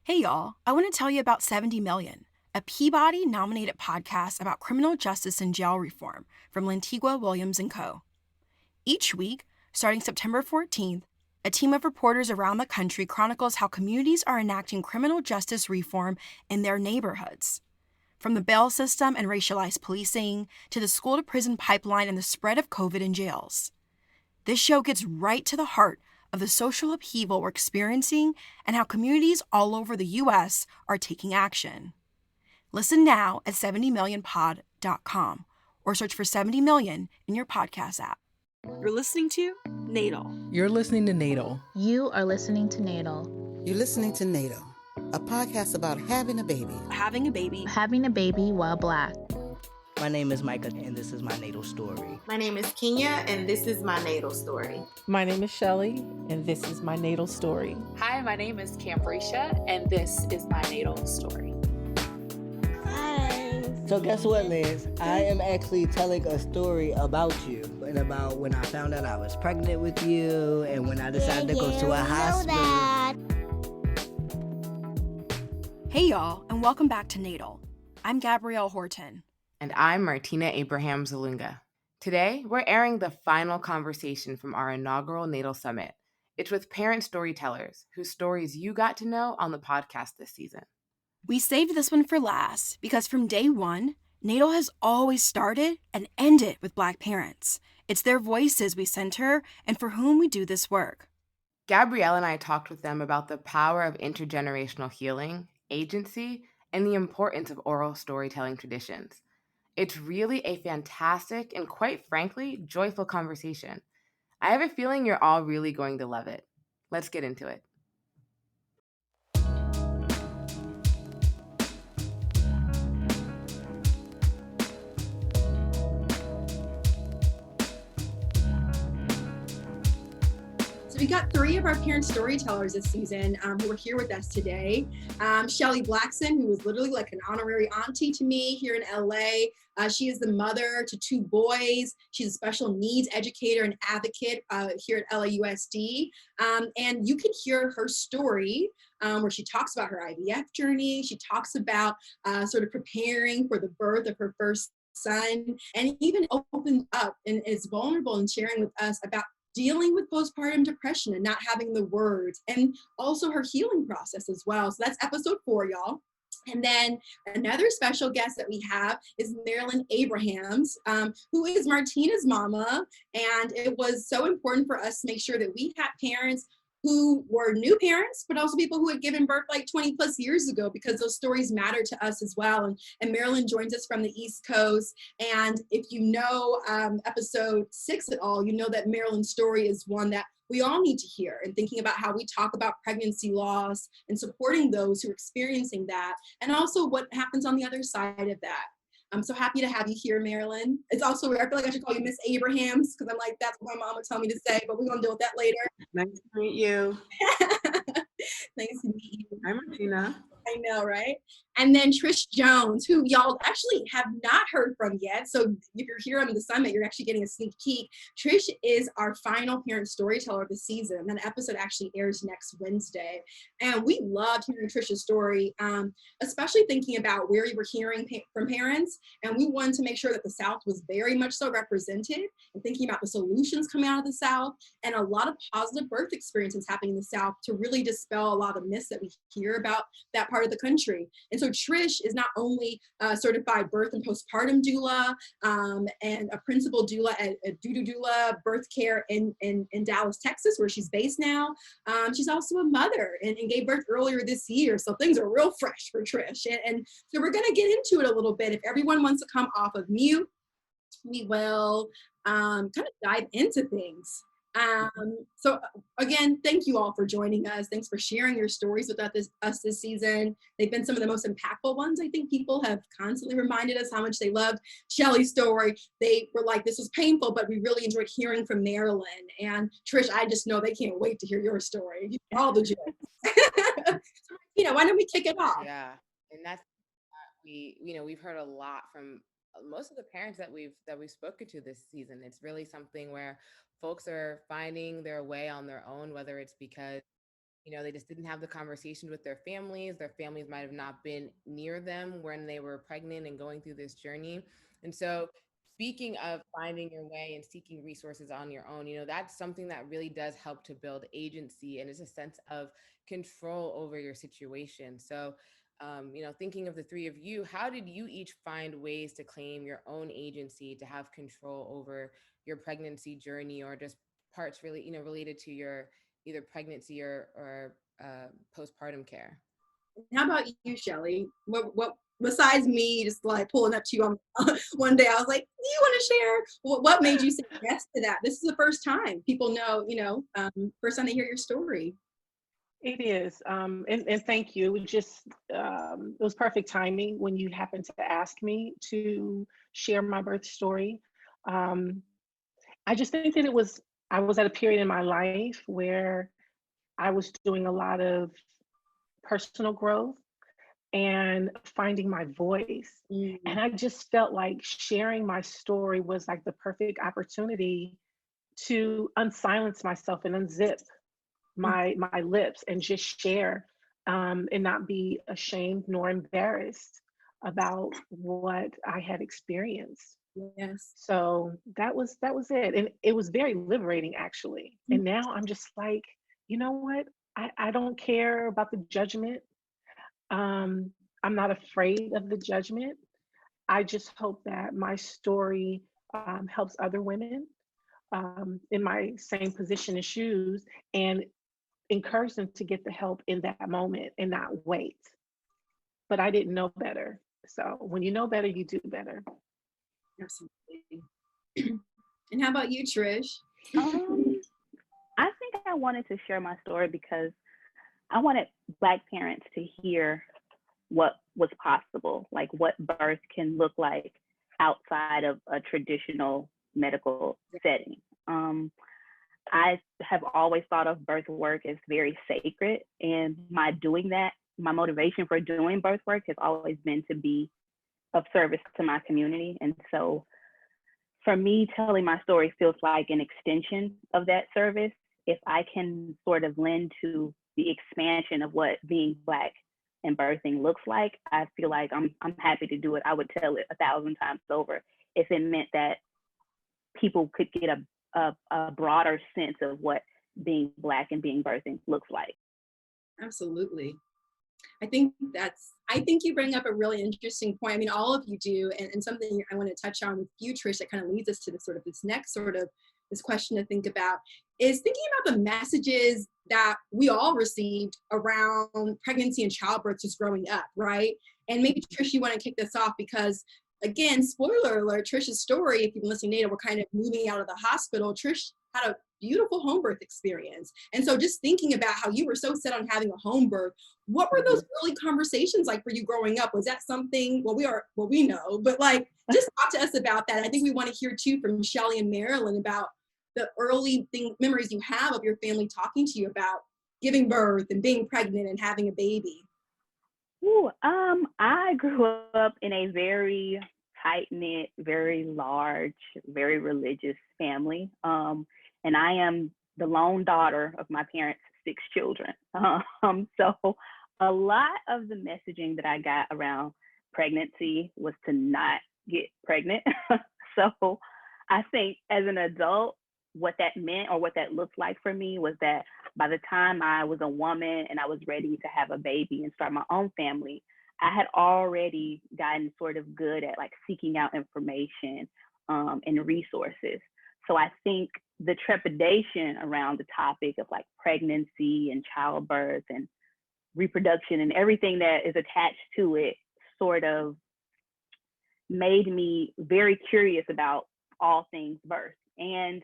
Hey y'all, I want to tell you about 70 Million, a Peabody nominated podcast about criminal justice and jail reform from Lantigua Williams & Co. Each week, starting September 14th, a team of reporters around the country chronicles how communities are enacting criminal justice reform in their neighborhoods. From the bail system and racialized policing to the school to prison pipeline and the spread of COVID in jails. This show gets right to the heart of the social upheaval we're experiencing and how communities all over the U.S. are taking action. Listen now at 70millionpod.com or search for 70 Million in your podcast app. You're listening to NATAL. You're listening to NATAL. You are listening to NATAL. You're listening to NATAL, a podcast about having a baby. Having a baby. Having a baby while Black. My name is Micah, and this is my natal story. My name is Kenya, and this is my natal story. My name is Shellie, and this is my natal story. Hi, my name is Cambrisha, and this is my natal story. Hi. So guess what, Liz? I am actually telling a story about you and about when I found out I was pregnant with you and when I decided to go to a hospital. Hey y'all, and welcome back to NATAL. I'm Gabrielle Horton. And I'm Martina Ilunga. Today, we're airing the final conversation from our inaugural NATAL Summit. It's with parent storytellers, whose stories you got to know on the podcast this season. We saved this one for last because from day one, NATAL has always started and ended with Black parents. It's their voices we center and for whom we do this work. Gabrielle and I talked with them about the power of intergenerational healing, agency, and the importance of oral storytelling traditions. It's really a fantastic and, quite frankly, joyful conversation. I have a feeling you're all really going to love it. Let's get into it. So we got three of our parent storytellers this season who are here with us today. Shellie Blackson, who was literally like an honorary auntie to me here in LA. She is the mother to two boys. She's a special needs educator and advocate here at LAUSD. And you can hear her story where she talks about her IVF journey. She talks about sort of preparing for the birth of her first son, and even opens up and is vulnerable in sharing with us about dealing with postpartum depression and not having the words, and also her healing process as well. So that's episode 4, y'all. And then another special guest that we have is Marilyn Abrahams, who is Martina's mama. And it was so important for us to make sure that we had parents who were new parents, but also people who had given birth like 20 plus years ago, because those stories matter to us as well. And Marilyn joins us from the East Coast. And if you know episode 6 at all, you know that Marilyn's story is one that we all need to hear, and thinking about how we talk about pregnancy loss and supporting those who are experiencing that, and also what happens on the other side of that. I'm so happy to have you here, Marilyn. It's also, I feel like I should call you Miss Abrahams, because I'm like, that's what my mom would tell me to say, but we're going to deal with that later. Nice to meet you. Nice to meet you. I'm Martina. I know, right? And then Trish Jones, who y'all actually have not heard from yet. So if you're here on the summit, you're actually getting a sneak peek. Trish is our final parent storyteller of the season. That episode actually airs next Wednesday. And we loved hearing Trish's story, especially thinking about where you were hearing from parents. And we wanted to make sure that the South was very much so represented, and thinking about the solutions coming out of the South, and a lot of positive birth experiences happening in the South to really dispel a lot of myths that we hear about that part of the country. And so Trish is not only a certified birth and postpartum doula and a principal doula at Dudu Doula Birth Care in Dallas, Texas, where she's based now. She's also a mother and gave birth earlier this year. So things are real fresh for Trish. And so we're going to get into it a little bit. If everyone wants to come off of mute, we will kind of dive into things. So again, thank you all for joining us. Thanks for sharing your stories with us this season. They've been some of the most impactful ones. I think people have constantly reminded us how much they loved Shellie's story. They were like, this was painful, but we really enjoyed hearing from Marilyn. And Trish, I just know they can't wait to hear your story. All the joy. So, why don't we kick it off? Yeah, and that's we've heard a lot from most of the parents that we've spoken to this season. It's really something where folks are finding their way on their own, whether it's because They just didn't have the conversation with their families. Their families might have not been near them when they were pregnant and going through this journey. And so, speaking of finding your way and seeking resources on your own, that's something that really does help to build agency and is a sense of control over your situation. So, thinking of the three of you, how did you each find ways to claim your own agency, to have control over your pregnancy journey, or just parts really, related to your either pregnancy or postpartum care? How about you, Shellie? What besides me just like pulling up to you on one day, I was like, do you want to share? What made you say yes to that? This is the first time people know, first time they hear your story. It is, and thank you. It was perfect timing when you happened to ask me to share my birth story. I just think that I was at a period in my life where I was doing a lot of personal growth and finding my voice. And I just felt like sharing my story was like the perfect opportunity to unsilence myself and unzip my lips and just share, and not be ashamed nor embarrassed about what I had experienced. Yes. So that was it. And it was very liberating, actually. And now I'm just like, you know what? I don't care about the judgment. I'm not afraid of the judgment. I just hope that my story helps other women in my same position and shoes, and encourage them to get the help in that moment and not wait. But I didn't know better. So when you know better, you do better. Absolutely. And how about you, Trish? I think I wanted to share my story because I wanted Black parents to hear what was possible, like what birth can look like outside of a traditional medical setting. I have always thought of birth work as very sacred, and my motivation for doing birth work has always been to be of service to my community. And so for me, telling my story feels like an extension of that service. If I can sort of lend to the expansion of what being Black and birthing looks like, I feel like I'm happy to do it. I would tell it 1,000 times over if it meant that people could get a broader sense of what being Black and being birthing looks like. Absolutely. I think you bring up a really interesting point. I mean, all of you do, and something I want to touch on with you, Trish, that kind of leads us to this next this question to think about is thinking about the messages that we all received around pregnancy and childbirth just growing up, right? And maybe Trish, you want to kick this off because, again, spoiler alert, Trish's story, if you've been listening to NATAL, we're kind of moving out of the hospital. Trish had a beautiful home birth experience. And so just thinking about how you were so set on having a home birth, what were those early conversations like for you growing up? Was that something, we know, but like, just talk to us about that. I think we want to hear too from Shellie and Marilyn about the early memories you have of your family talking to you about giving birth and being pregnant and having a baby. Ooh, I grew up in a very tight-knit, very large, very religious family. And I am the lone daughter of my parents' 6 children. So a lot of the messaging that I got around pregnancy was to not get pregnant. So I think as an adult, what that meant or what that looked like for me was that by the time I was a woman and I was ready to have a baby and start my own family, I had already gotten sort of good at like seeking out information and resources. So I think the trepidation around the topic of like pregnancy and childbirth and reproduction and everything that is attached to it sort of made me very curious about all things birth. And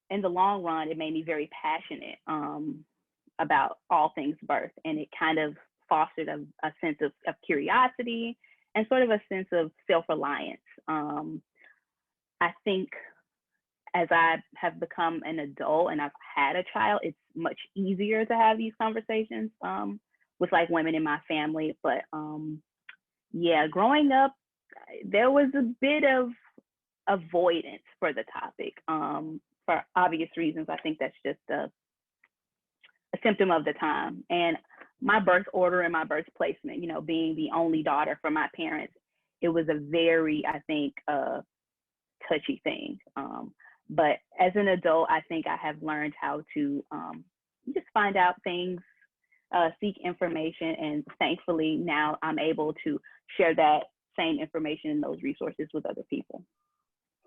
in the long run, it made me very passionate about all things birth. And it kind of fostered a sense of curiosity and sort of a sense of self-reliance. I think as I have become an adult and I've had a child, it's much easier to have these conversations with like women in my family. But yeah, growing up, there was a bit of avoidance for the topic for obvious reasons. I think that's just a symptom of the time. And my birth order and my birth placement, being the only daughter from my parents, it was a very, I think, touchy thing. But as an adult, I think I have learned how to just find out things, seek information, and thankfully now I'm able to share that same information and those resources with other people.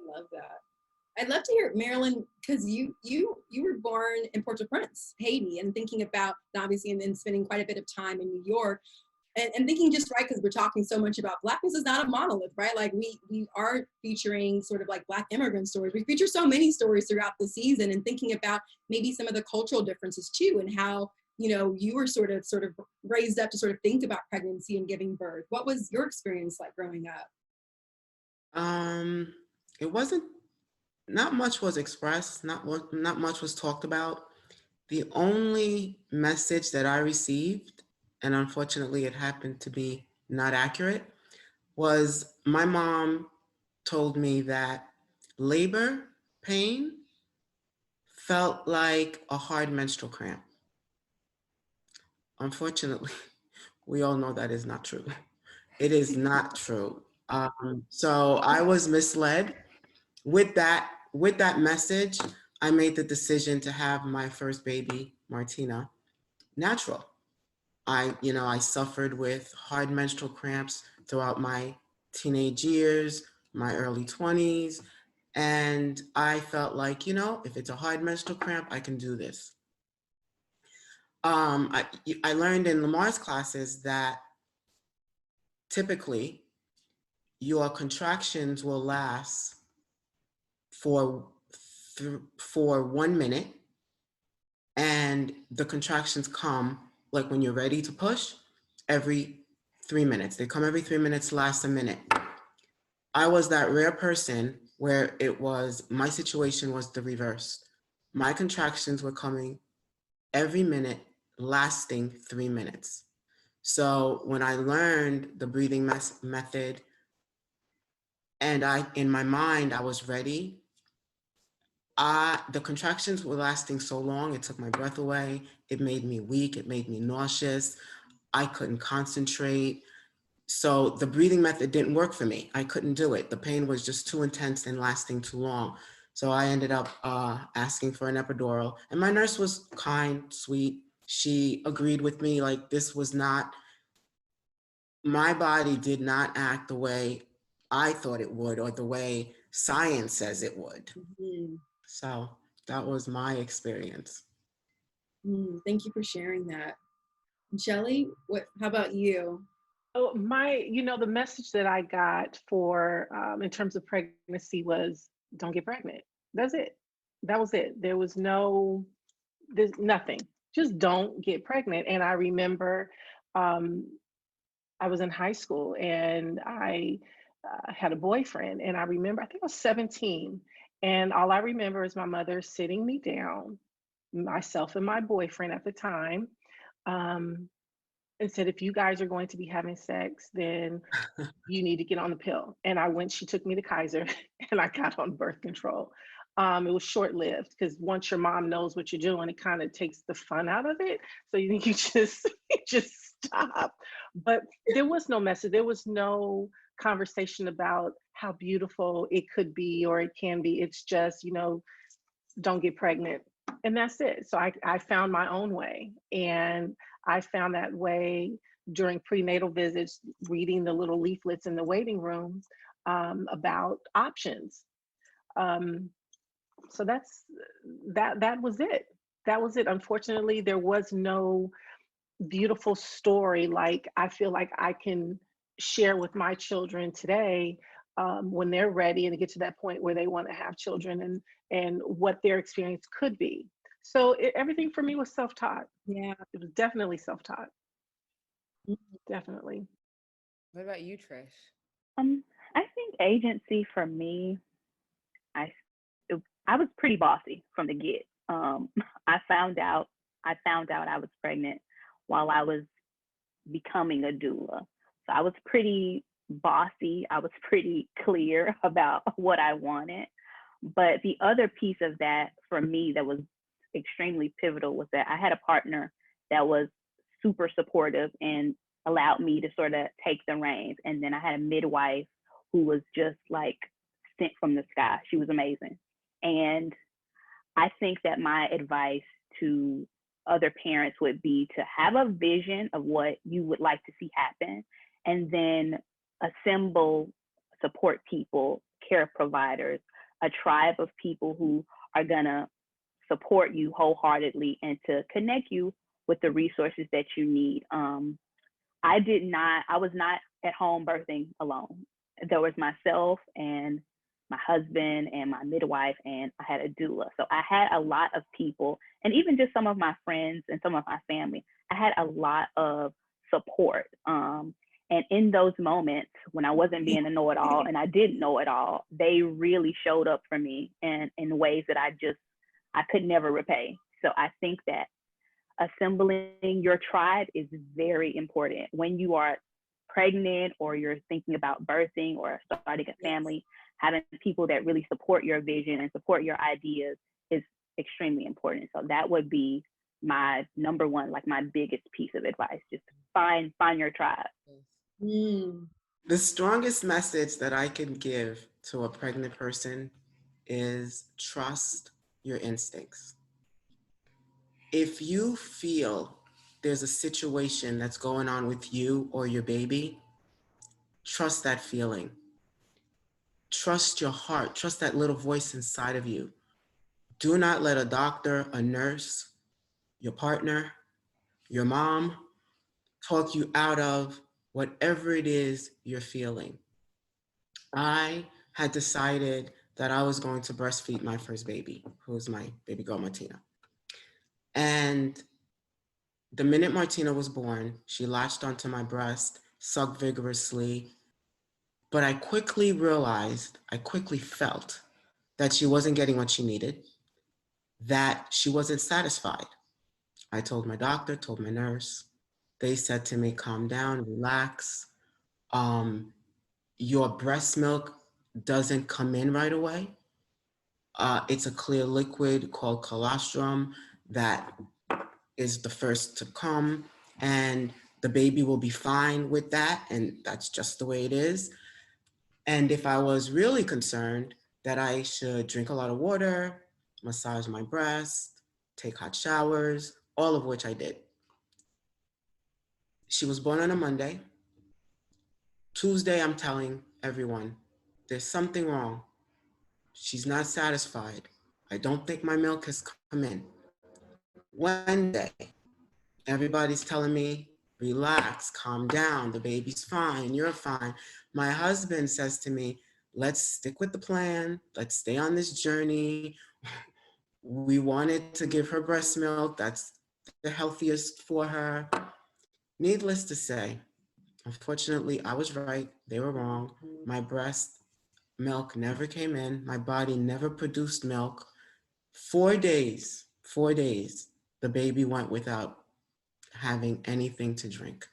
I love that. I'd love to hear, Marilyn, because you were born in Port-au-Prince, Haiti, and thinking about, obviously, and then spending quite a bit of time in New York, and thinking just right, because we're talking so much about Blackness is not a monolith, right? Like we are featuring sort of like Black immigrant stories. We feature so many stories throughout the season, and thinking about maybe some of the cultural differences too, and how, you were sort of raised up to sort of think about pregnancy and giving birth. What was your experience like growing up? It wasn't, not much was expressed, not much was talked about. The only message that I received, and unfortunately it happened to be not accurate, was my mom told me that labor pain felt like a hard menstrual cramp. Unfortunately, we all know that is not true. It is not true. So I was misled. With that message, I made the decision to have my first baby, Martina, natural. I suffered with hard menstrual cramps throughout my teenage years, my early 20s, and I felt like, if it's a hard menstrual cramp, I can do this. I learned in Lamar's classes that typically your contractions will last for 1 minute, and the contractions come like when you're ready to push every 3 minutes. They come every 3 minutes, last a minute. I was that rare person where my situation was the reverse. My contractions were coming every minute, lasting 3 minutes. So when I learned the breathing method, and in my mind, I was ready, the contractions were lasting so long, it took my breath away. It made me weak. It made me nauseous. I couldn't concentrate. So the breathing method didn't work for me. I couldn't do it. The pain was just too intense and lasting too long. So I ended up asking for an epidural. And my nurse was kind, sweet. She agreed with me, like this was not, my body did not act the way I thought it would, or the way science says it would. Mm-hmm. So that was my experience. Thank you for sharing that. Shellie, how about you? Oh, the message that I got for, in terms of pregnancy was, don't get pregnant. That's it. That was it. There's nothing. Just don't get pregnant. And I remember I was in high school and I had a boyfriend, and I remember, I think I was 17. And all I remember is my mother sitting me down, myself and my boyfriend at the time, and said, if you guys are going to be having sex, then you need to get on the pill. And she took me to Kaiser and I got on birth control. It was short-lived because once your mom knows what you're doing, it kind of takes the fun out of it. So you just stop. But there was no message. There was no conversation about how beautiful it could be or it can be. It's just, don't get pregnant. And that's it. So I found my own way. And I found that way during prenatal visits, reading the little leaflets in the waiting room about options. So that was it. That was it. Unfortunately, there was no beautiful story like I feel like I can share with my children today when they're ready and to get to that point where they want to have children, and what their experience could be. So everything for me was self-taught. Yeah, it was definitely self-taught. Definitely. What about you, Trish? I think agency for me, I was pretty bossy from the get. I found out I was pregnant while I was becoming a doula. So I was pretty bossy. I was pretty clear about what I wanted. But the other piece of that for me that was extremely pivotal was that I had a partner that was super supportive and allowed me to sort of take the reins. And then I had a midwife who was just like sent from the sky. She was amazing. And I think that my advice to other parents would be to have a vision of what you would like to see happen, and then assemble support people, care providers, a tribe of people who are gonna support you wholeheartedly and to connect you with the resources that you need. I was not at home birthing alone. There was myself and my husband and my midwife, and I had a doula. So I had a lot of people, and even just some of my friends and some of my family, I had a lot of support. And in those moments when I wasn't being a know-it-all and I didn't know it all, they really showed up for me and in ways that I could never repay. So I think that assembling your tribe is very important. When you are pregnant or you're thinking about birthing or starting a family, having people that really support your vision and support your ideas is extremely important. So that would be my number one, like my biggest piece of advice. Just find your tribe. The strongest message that I can give to a pregnant person is trust your instincts. If you feel there's a situation that's going on with you or your baby, trust that feeling. Trust your heart. Trust that little voice inside of you. Do not let a doctor, a nurse, your partner, your mom talk you out of whatever it is you're feeling. I had decided that I was going to breastfeed my first baby, who's my baby girl, Martina. And the minute Martina was born, she latched onto my breast, sucked vigorously. But I quickly felt that she wasn't getting what she needed, that she wasn't satisfied. I told my doctor, told my nurse. They said to me, calm down, relax. Your breast milk doesn't come in right away. It's a clear liquid called colostrum that is the first to come, and the baby will be fine with that, and that's just the way it is. And if I was really concerned, that I should drink a lot of water, massage my breast, take hot showers, all of which I did. She was born on a Monday. Tuesday, I'm telling everyone, there's something wrong. She's not satisfied. I don't think my milk has come in. Wednesday, everybody's telling me, relax, calm down, the baby's fine, you're fine. My husband says to me, let's stick with the plan, let's stay on this journey. We wanted to give her breast milk, that's the healthiest for her. Needless to say, unfortunately, I was right, they were wrong. My breast milk never came in, my body never produced milk. 4 days, the baby went without having anything to drink.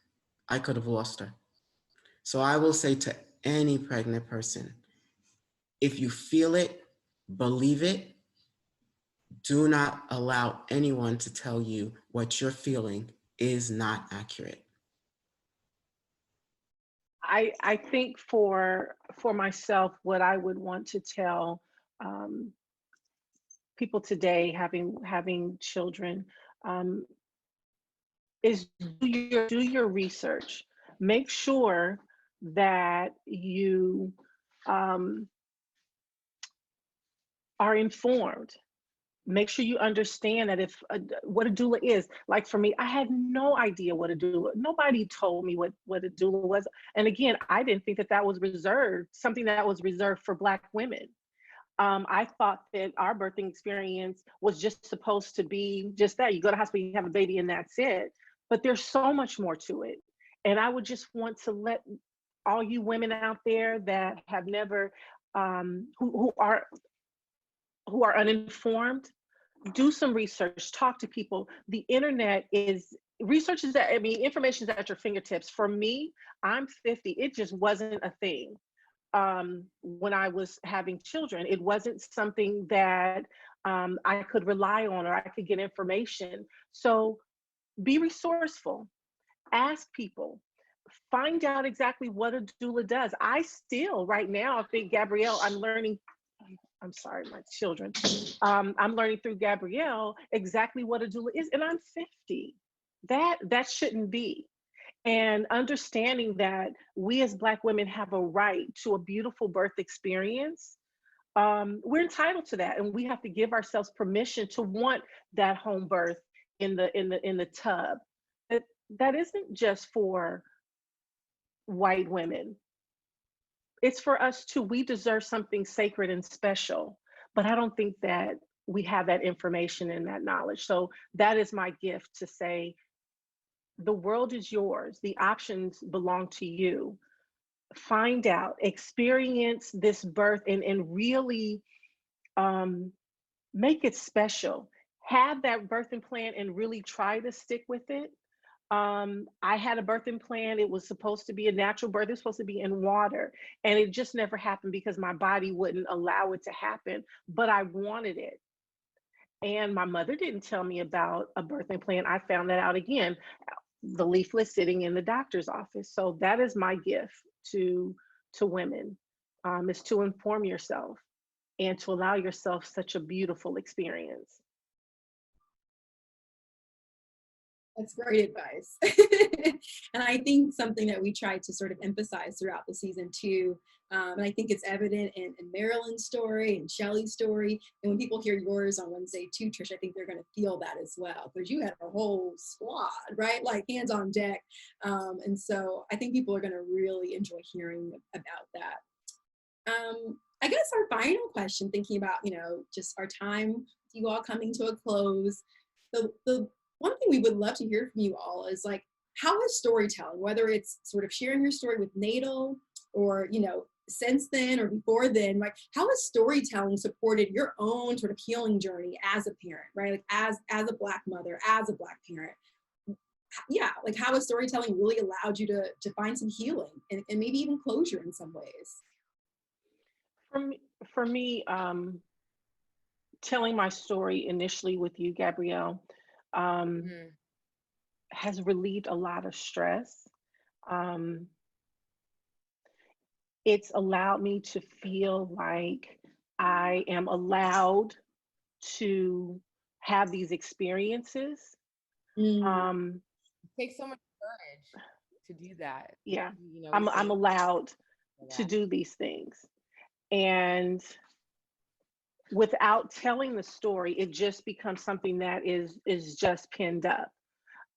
I could have lost her. So I will say to any pregnant person, if you feel it, believe it, do not allow anyone to tell you what you're feeling is not accurate. I think for myself, what I would want to tell people today having children is do your research. Make sure that you are informed. Make sure you understand that what a doula is. Like for me, I had no idea what a doula. Nobody told me what a doula was. And again, I didn't think that was something that was reserved for Black women. I thought that our birthing experience was just supposed to be just that. You go to the hospital, you have a baby, and that's it. But there's so much more to it. And I would just want to let all you women out there that have never, who are uninformed, do some research, talk to people. The internet is, information is at your fingertips. For me, I'm 50, it just wasn't a thing. When I was having children, it wasn't something that I could rely on, or I could get information. So be resourceful, ask people, find out exactly what a doula does. I still, right now, I think, Gabrielle, I'm sorry, my children. I'm learning through Gabrielle exactly what a doula is, and I'm 50. That shouldn't be. And understanding that we as Black women have a right to a beautiful birth experience. We're entitled to that, and we have to give ourselves permission to want that home birth in the tub. That isn't just for white women. It's for us too. We deserve something sacred and special, but I don't think that we have that information and that knowledge. So that is my gift, to say, the world is yours. The options belong to you. Find out, experience this birth, and really make it special. Have that birthing plan and really try to stick with it. I had a birthing plan. It was supposed to be a natural birth. It was supposed to be in water, and it just never happened because my body wouldn't allow it to happen, but I wanted it. And my mother didn't tell me about a birthing plan. I found that out again, the leaflet sitting in the doctor's office. So that is my gift to women, is to inform yourself and to allow yourself such a beautiful experience. That's great advice. And I think something that we tried to sort of emphasize throughout the season too, and I think it's evident in Marilyn's story and Shellie's story. And when people hear yours on Wednesday too, Trish, I think they're going to feel that as well, because you had a whole squad, right? Like hands on deck. And so I think people are going to really enjoy hearing about that. I guess our final question, thinking about, just our time, you all coming to a close, the one thing we would love to hear from you all is, like, how is storytelling, whether it's sort of sharing your story with NATAL or, since then or before then, like, how has storytelling supported your own sort of healing journey as a parent, right? Like as a Black mother, as a Black parent. Yeah, like how has storytelling really allowed you to find some healing and maybe even closure in some ways? For me, telling my story initially with you, Gabrielle, has relieved a lot of stress. It's allowed me to feel like I am allowed to have these experiences. It takes so much courage to do that. Yeah, I'm allowed to do these things. And without telling the story, it just becomes something that is just pinned up.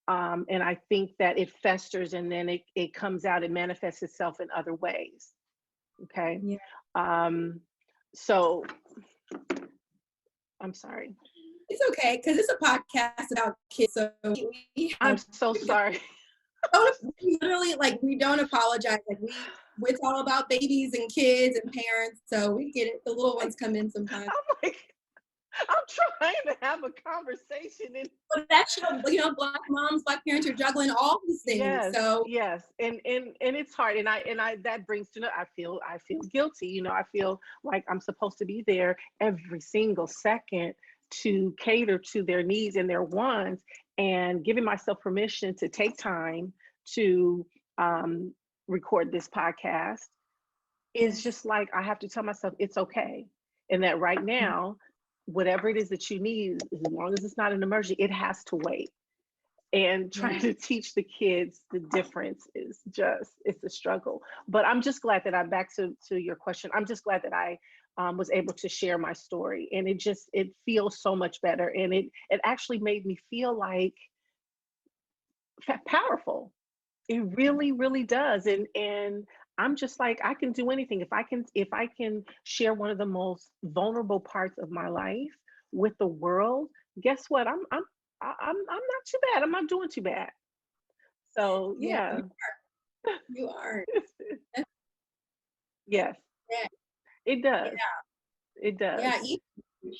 And I think that it festers, and then it comes out, it manifests itself in other ways. Okay. Yeah. So I'm sorry. It's okay, because it's a podcast about kids. So I'm so sorry. Literally, like, we don't apologize. Like, it's all about babies and kids and parents, so we get it. The little ones come in sometimes. I'm trying to have a conversation, but that's, Black moms, Black parents are juggling all these things. Yes, so yes, and it's hard, and I that brings to I feel guilty. I feel like I'm supposed to be there every single second to cater to their needs and their wants, and giving myself permission to take time to record this podcast is just like, I have to tell myself it's okay, and that right now, whatever it is that you need, as long as it's not an emergency, it has to wait. And trying to teach the kids the difference is it's a struggle. But I'm just glad that I'm back to your question. I'm just glad that I was able to share my story, and it feels so much better. And it actually made me feel like powerful. It really, really does. And I'm just like, I can do anything. If I can share one of the most vulnerable parts of my life with the world, guess what? I'm not too bad. I'm not doing too bad. So yeah. You are. Yes. Yeah. It does. Yeah. It does. Yeah, you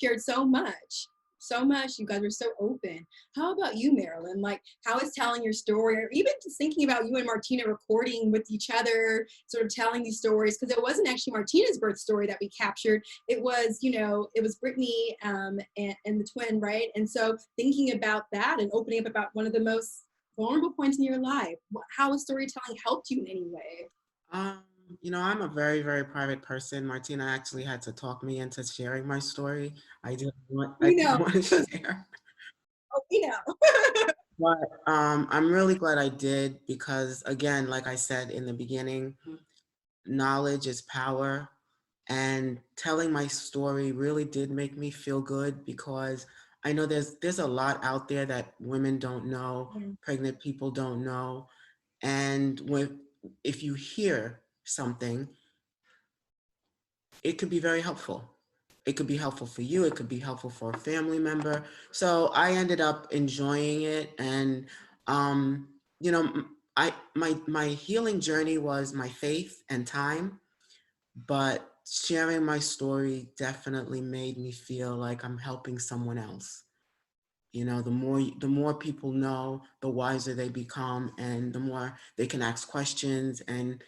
shared so much. so much. You guys are so open. How about you, Marilyn? Like, how is telling your story, or even just thinking about you and Martina recording with each other, sort of telling these stories? Because it wasn't actually Martina's birth story that we captured. It was, it was Brittany and the twin, right? And so thinking about that and opening up about one of the most vulnerable points in your life, how has storytelling helped you in any way? I'm a very, very private person. Martina actually had to talk me into sharing my story. I didn't want to share. Oh, we know. But I'm really glad I did, because again, like I said in the beginning, knowledge is power. And telling my story really did make me feel good, because I know there's a lot out there that women don't know, pregnant people don't know. And if you hear something, it could be very helpful. It could be helpful for you. It could be helpful for a family member. So I ended up enjoying it. And, my healing journey was my faith and time, but sharing my story definitely made me feel like I'm helping someone else. The more people know, the wiser they become, and the more they can ask questions. And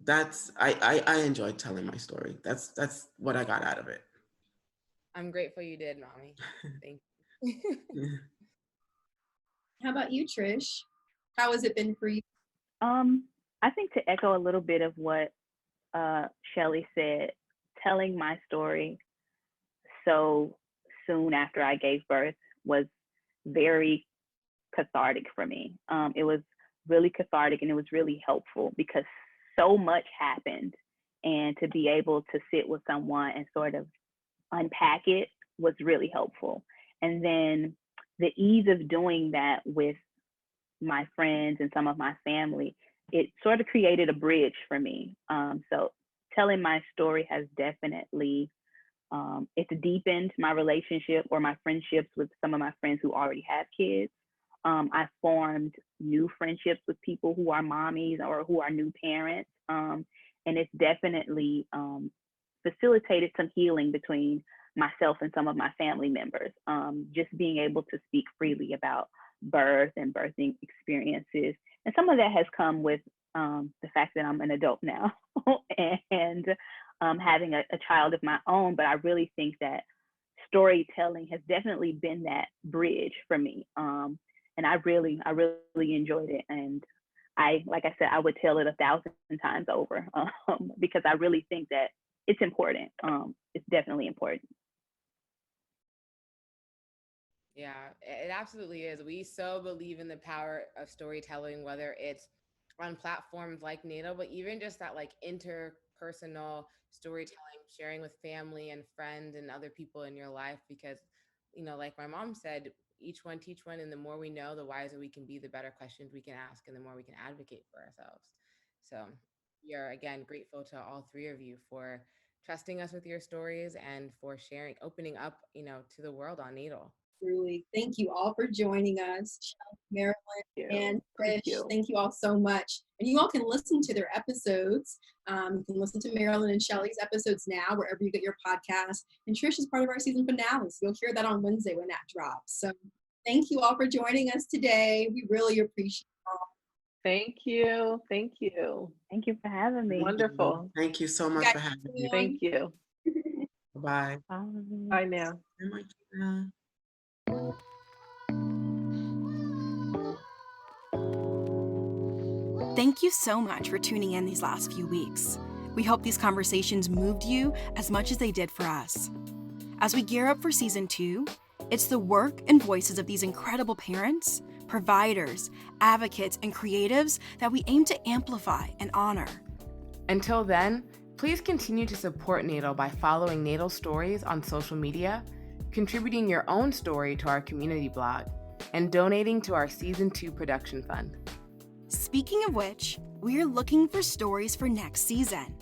I enjoyed telling my story. That's what I got out of it. I'm grateful you did, Mommy. Thank you. How about you, Trish? How has it been for you? I think to echo a little bit of what Shellie said, telling my story so soon after I gave birth was very cathartic for me. It was really cathartic, and it was really helpful because so much happened, and to be able to sit with someone and sort of unpack it was really helpful. And then the ease of doing that with my friends and some of my family, it sort of created a bridge for me. So telling my story has definitely, it's deepened my relationship or my friendships with some of my friends who already have kids. I formed new friendships with people who are mommies or who are new parents. And it's definitely facilitated some healing between myself and some of my family members. Just being able to speak freely about birth and birthing experiences. And some of that has come with the fact that I'm an adult now and having a child of my own. But I really think that storytelling has definitely been that bridge for me. And I really enjoyed it. And like I said, I would tell it 1,000 times over because I really think that it's important. It's definitely important. Yeah, it absolutely is. We so believe in the power of storytelling, whether it's on platforms like NATAL, but even just that like interpersonal storytelling, sharing with family and friends and other people in your life, because, like my mom said, each one teach one, and the more we know, the wiser we can be, the better questions we can ask, and the more we can advocate for ourselves. So we are, again, grateful to all three of you for trusting us with your stories and for sharing, opening up, to the world on NATAL. Truly. Thank you all for joining us, Marilyn and Trish. Thank you all so much. And you all can listen to their episodes. You can listen to Marilyn and Shellie's episodes now, wherever you get your podcast. And Trish is part of our season finale, so you'll hear that on Wednesday when that drops. So thank you all for joining us today. We really appreciate it all. Thank you. Thank you. Thank you for having me. Wonderful. Thank you so much for having me. Thank you. Bye. Bye now. Thank you so much for tuning in these last few weeks. We hope these conversations moved you as much as they did for us. As we gear up for season 2, it's the work and voices of these incredible parents, providers, advocates, and creatives that we aim to amplify and honor. Until then, please continue to support NATAL by following NATAL Stories on social media, contributing your own story to our community blog, and donating to our Season 2 production fund. Speaking of which, we're looking for stories for next season.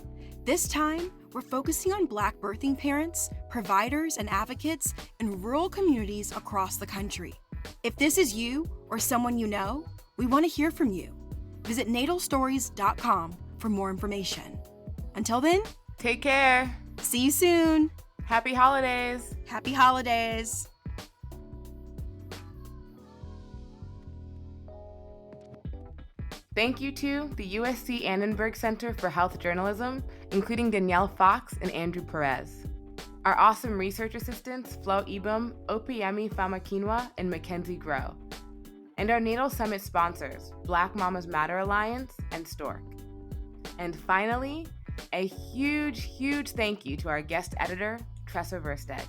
This time, we're focusing on Black birthing parents, providers, and advocates in rural communities across the country. If this is you or someone you know, we want to hear from you. Visit natalstories.com for more information. Until then, take care. See you soon. Happy holidays! Happy holidays! Thank you to the USC Annenberg Center for Health Journalism, including Danielle Fox and Andrew Perez. Our awesome research assistants, Flo Ibum, Opiemi Famakinwa, and Mackenzie Groh. And our NATAL Summit sponsors, Black Mamas Matter Alliance and Stork. And finally, a huge, huge thank you to our guest editor, Tressa Versteg.